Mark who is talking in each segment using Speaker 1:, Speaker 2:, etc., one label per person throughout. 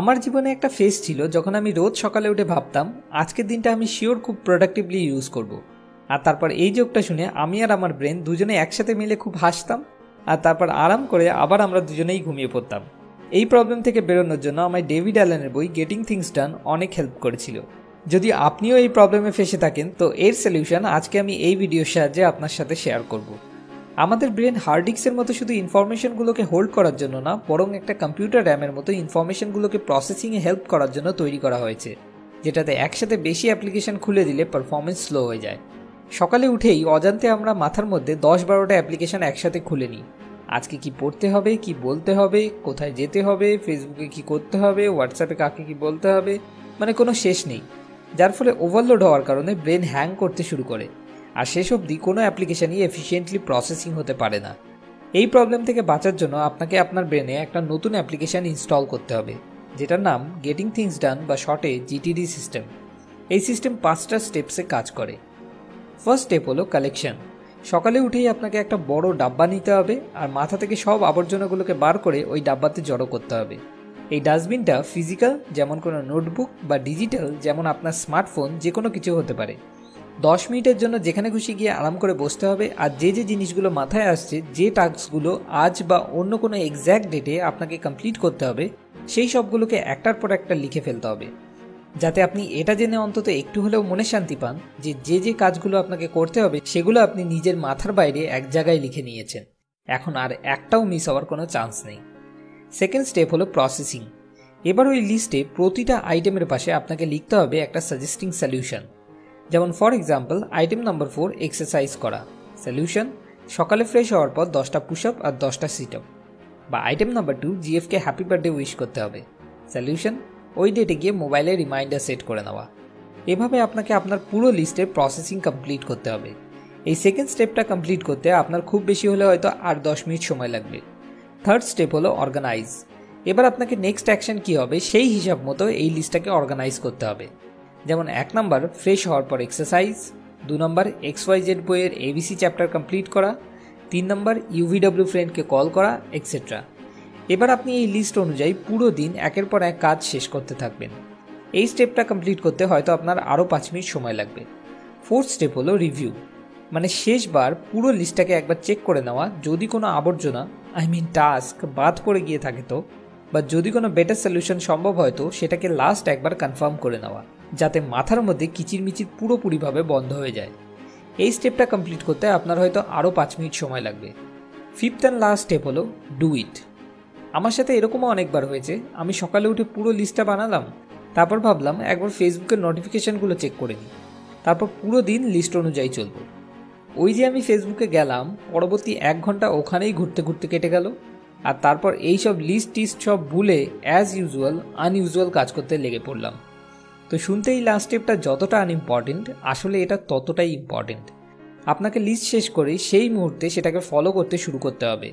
Speaker 1: আমার জীবনে একটা ফেজ ছিল যখন আমি রোজ সকালে উঠে ভাবতাম আজকের দিনটা আমি শিওর খুব প্রোডাক্টিভলি ইউজ করব। আর তারপর এই জোকটা শুনে আমি আর আমার ব্রেন দুজনে একসাথে মিলে খুব হাসতাম, আর তারপর আরাম করে আবার আমরা দুজনেই ঘুমিয়ে পড়তাম। এই প্রবলেম থেকে বেরোনোর জন্য আমায় ডেভিড অ্যালেনের বই গেটিং থিংস ডান অনেক হেল্প করেছিল। যদি আপনিও এই প্রবলেমে ফেসে থাকেন তো এর সলিউশন আজকে আমি এই ভিডিওর সাহায্যে আপনার সাথে শেয়ার করব। আমাদের ব্রেন হার্ড ডিস্কের মতো শুধু ইনফরমেশনগুলোকে হোল্ড করার জন্য না, বরং একটা কম্পিউটার র্যামের মতো ইনফরমেশনগুলোকে প্রসেসিংয়ে হেল্প করার জন্য তৈরি করা হয়েছে, যেটাতে একসাথে বেশি অ্যাপ্লিকেশন খুলে দিলে পারফরমেন্স স্লো হয়ে যায়। সকালে উঠেই অজান্তে আমরা মাথার মধ্যে 10-12টা অ্যাপ্লিকেশন একসাথে খুলে নিই। আজকে কি পড়তে হবে, কি বলতে হবে, কোথায় যেতে হবে, ফেসবুকে কি করতে হবে, হোয়াটসঅ্যাপে কাকে কি বলতে হবে, মানে কোনো শেষ নেই। যার ফলে ওভারলোড হওয়ার কারণে ব্রেন হ্যাং করতে শুরু করে, আর শেষ অবধি কোনো অ্যাপ্লিকেশনই এফিশিয়েন্টলি প্রসেসিং হতে পারে না। এই প্রবলেম থেকে বাঁচার জন্য আপনাকে আপনার ব্রেনে একটা নতুন অ্যাপ্লিকেশন ইনস্টল করতে হবে, যেটার নাম গেটিং থিংস ডান বা শর্টে জিটিডি সিস্টেম। এই সিস্টেম 5টা স্টেপসে কাজ করে। ফার্স্ট স্টেপ হলো কালেকশন। সকালে উঠেই আপনাকে একটা বড় ডাব্বা নিতে হবে, আর মাথা থেকে সব আবর্জনাগুলোকে বার করে ওই ডাব্বাতে জড়ো করতে হবে। এই ডাস্টবিনটা ফিজিক্যাল, যেমন কোনো নোটবুক, বা ডিজিটাল, যেমন আপনার স্মার্টফোন, যে কোনো কিছু হতে পারে। 10 মিনিটের জন্য যেখানে খুশি গিয়ে আরাম করে বসতে হবে, আর যে জিনিসগুলো মাথায় আসছে, যে টাস্কগুলো আজ বা অন্য কোনো এক্স্যাক্ট ডেটে আপনাকে কমপ্লিট করতে হবে, সেই সবগুলোকে একটার পর একটা লিখে ফেলতে হবে, যাতে আপনি এটা জেনে অন্তত একটু হলেও মনে শান্তি পান যে কাজগুলো আপনাকে করতে হবে সেগুলো আপনি নিজের মাথার বাইরে এক জায়গায় লিখে নিয়েছেন। এখন আর একটাও মিস হওয়ার কোনো চান্স নেই। সেকেন্ড স্টেপ হলো প্রসেসিং। এবার ওই লিস্টে প্রতিটা আইটেমের পাশে আপনাকে লিখতে হবে একটা সাজেস্টিং সলিউশন। যেমন for example, item number 4 exercise করা, সলিউশন সকালে ফ্রেশ হওয়ার পর 10টা পুশ আপ আর 10টা সিট আপ। বা আইটেম নাম্বার 2 জিএফকে হ্যাপি বার্থডে উইশ করতে হবে, সলিউশন ওই ডেটে গিয়ে মোবাইলে রিমাইন্ডার সেট করে নেওয়া। এভাবে আপনাকে আপনার পুরো লিস্টের প্রসেসিং কমপ্লিট করতে হবে। এই সেকেন্ড স্টেপটা কমপ্লিট করতে আপনার খুব বেশি হলে হয়তো আর 10 মিনিট সময় লাগবে। থার্ড স্টেপ হলো অর্গানাইজ। এবার আপনাকে নেক্সট অ্যাকশন কী হবে সেই হিসাব মতো এই লিস্টটাকে অর্গানাইজ করতে হবে। যেমন 1 নম্বর ফ্রেশ হওয়ার পর এক্সারসাইজ, 2 নম্বর XYZ বইয়ের ABC চ্যাপ্টার কমপ্লিট করা, 3 নম্বর UVW ফ্রেন্ডকে কল করা, এক্সেট্রা। এবার আপনি এই লিস্ট অনুযায়ী পুরো দিন একের পর এক কাজ শেষ করতে থাকবেন। এই স্টেপটা কমপ্লিট করতে হয়তো আপনার আরও 5 মিনিট সময় লাগবে। ফোর্থ স্টেপ হলো রিভিউ, মানে শেষবার পুরো লিস্টটাকে একবার চেক করে নেওয়া, যদি কোনো আবর্জনা টাস্ক বাদ পড়ে গিয়ে থাকে তো, বা যদি কোনো বেটার সলিউশন সম্ভব হয় তো সেটাকে লাস্ট একবার কনফার্ম করে নেওয়া, যাতে মাথার মধ্যে কিচিরমিচির পুরোপুরিভাবে বন্ধ হয়ে যায়। এই স্টেপটা কমপ্লিট করতে আপনার হয়তো আরও 5 মিনিট সময় লাগবে। ফিফথ অ্যান্ড লাস্ট স্টেপ হলো ডু ইট। আমার সাথে এরকমও অনেকবার হয়েছে, আমি সকালে উঠে পুরো লিস্টটা বানালাম, তারপর ভাবলাম একবার ফেসবুকের নোটিফিকেশানগুলো চেক করে নিই, তারপর পুরো দিন লিস্ট অনুযায়ী চলব। ওই যে আমি ফেসবুকে গেলাম, পরবর্তী 1 ঘন্টা ওখানেই ঘুরতে ঘুরতে কেটে গেল, আর তারপর এই সব লিস্ট টিস্ট সব ভুলে অ্যাজ ইউজুয়াল আনইউজুয়াল কাজ করতে লেগে পড়লাম। তো শুনতেই লাস্ট স্টেপটা যতটা আনইম্পর্টেন্ট, আসলে এটা ততটাই ইম্পর্টেন্ট। আপনাকে লিস্ট শেষ করেই সেই মুহূর্তে সেটাকে ফলো করতে শুরু করতে হবে,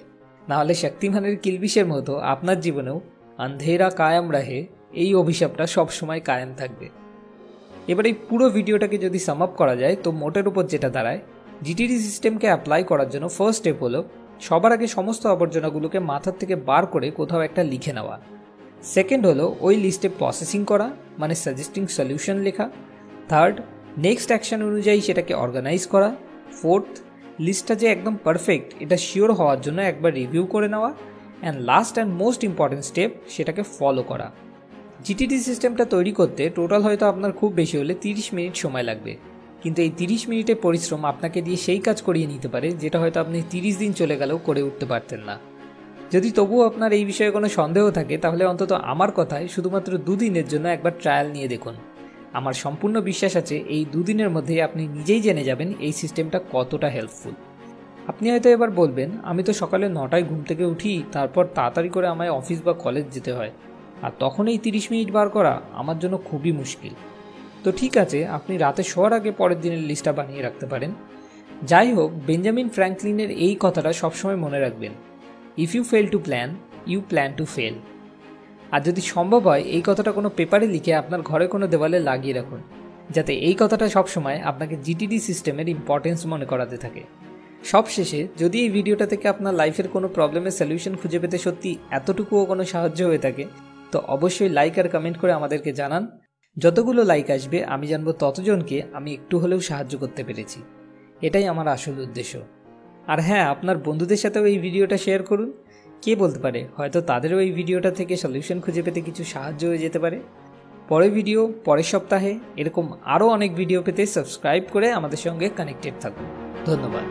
Speaker 1: নাহলে শক্তিমানের কিলবিশের মতো আপনার জীবনেও আন্ধেরা কায়াম রাহে এই অভিশাপটা সবসময় কায়েম থাকবে। এবার এই পুরো ভিডিওটাকে যদি সাম আপ করা যায় তো মোটের উপর যেটা দাঁড়ায়, জিটিডি সিস্টেমকে অ্যাপ্লাই করার জন্য ফার্স্ট স্টেপ হলো সবার আগে সমস্ত আবর্জনাগুলোকে মাথার থেকে বার করে কোথাও একটা লিখে নেওয়া। সেকেন্ড হলো ওই লিস্টে প্রসেসিং করা, মানে সাজেস্টিং সলিউশন লেখা। থার্ড, নেক্সট অ্যাকশন অনুযায়ী সেটাকে অর্গানাইজ করা। ফোর্থ, লিস্টটা যে একদম পারফেক্ট এটা শিওর হওয়ার জন্য একবার রিভিউ করে নেওয়া। And last and most important step, সেটাকে ফলো করা। জিটিডি সিস্টেমটা তৈরি করতে টোটাল হয়তো আপনার খুব বেশি হলে 30 মিনিট সময় লাগবে, কিন্তু এই 30 মিনিটের পরিশ্রম আপনাকে দিয়ে সেই কাজ করিয়ে নিতে পারে যেটা হয়তো আপনি 30 দিন চলে গেলেও করে উঠতে পারতেন না। যদি তবুও আপনার এই বিষয়ে কোনো সন্দেহ থাকে তাহলে অন্তত আমার কথায় শুধুমাত্র 2 দিনের জন্য একবার ট্রায়াল নিয়ে দেখুন। আমার সম্পূর্ণ বিশ্বাস আছে এই 2 দিনের মধ্যেই আপনি নিজেই জেনে যাবেন এই সিস্টেমটা কতটা হেল্পফুল। আপনি হয়তো এবার বলবেন, আমি তো সকালে 9টায় ঘুম থেকে উঠি, তারপর তাড়াতাড়ি করে আমায় অফিস বা কলেজ যেতে হয়, আর তখন এই 30 মিনিট বার করা আমার জন্য খুবই মুশকিল। তো ঠিক আছে, আপনি রাতে শোয়ার আগে পরের দিনের লিস্টটা বানিয়ে রাখতে পারেন। যাই হোক, বেঞ্জামিন ফ্র্যাঙ্কলিনের এই কথাটা সবসময় মনে রাখবেন, if you fail to plan, you plan to fail. আর যদি সম্ভব হয় এই কথাটা কোনো পেপারে লিখে আপনার ঘরে কোনো দেওয়ালে লাগিয়ে রাখুন, যাতে এই কথাটা সবসময় আপনাকে জিটিডি সিস্টেমের ইম্পর্টেন্স মনে করাতে থাকে। সবশেষে, যদি এই ভিডিওটা থেকে আপনার লাইফের কোনো প্রবলেমের সলিউশন খুঁজে পেতে সত্যি এতটুকুও কোনো সাহায্য হয়ে থাকে, তো অবশ্যই লাইক আর কমেন্ট করে আমাদেরকে জানান। যতগুলো লাইক আসবে আমি জানবো ততজনকে আমি একটু হলেও সাহায্য করতে পেরেছি। এটাই আমার আসল উদ্দেশ্য। আর হ্যাঁ, আপনার বন্ধুদের সাথেও এই ভিডিওটা শেয়ার করুন। কে বলতে পারে, হয়তো তাদেরও এই ভিডিওটা থেকে সলিউশন খুঁজে পেতে কিছু সাহায্য হয়ে যেতে পারে। পরের ভিডিও পরের সপ্তাহে, এরকম আরও অনেক ভিডিও পেতে সাবস্ক্রাইব করে আমাদের সঙ্গে কানেক্টেড থাকুন। ধন্যবাদ।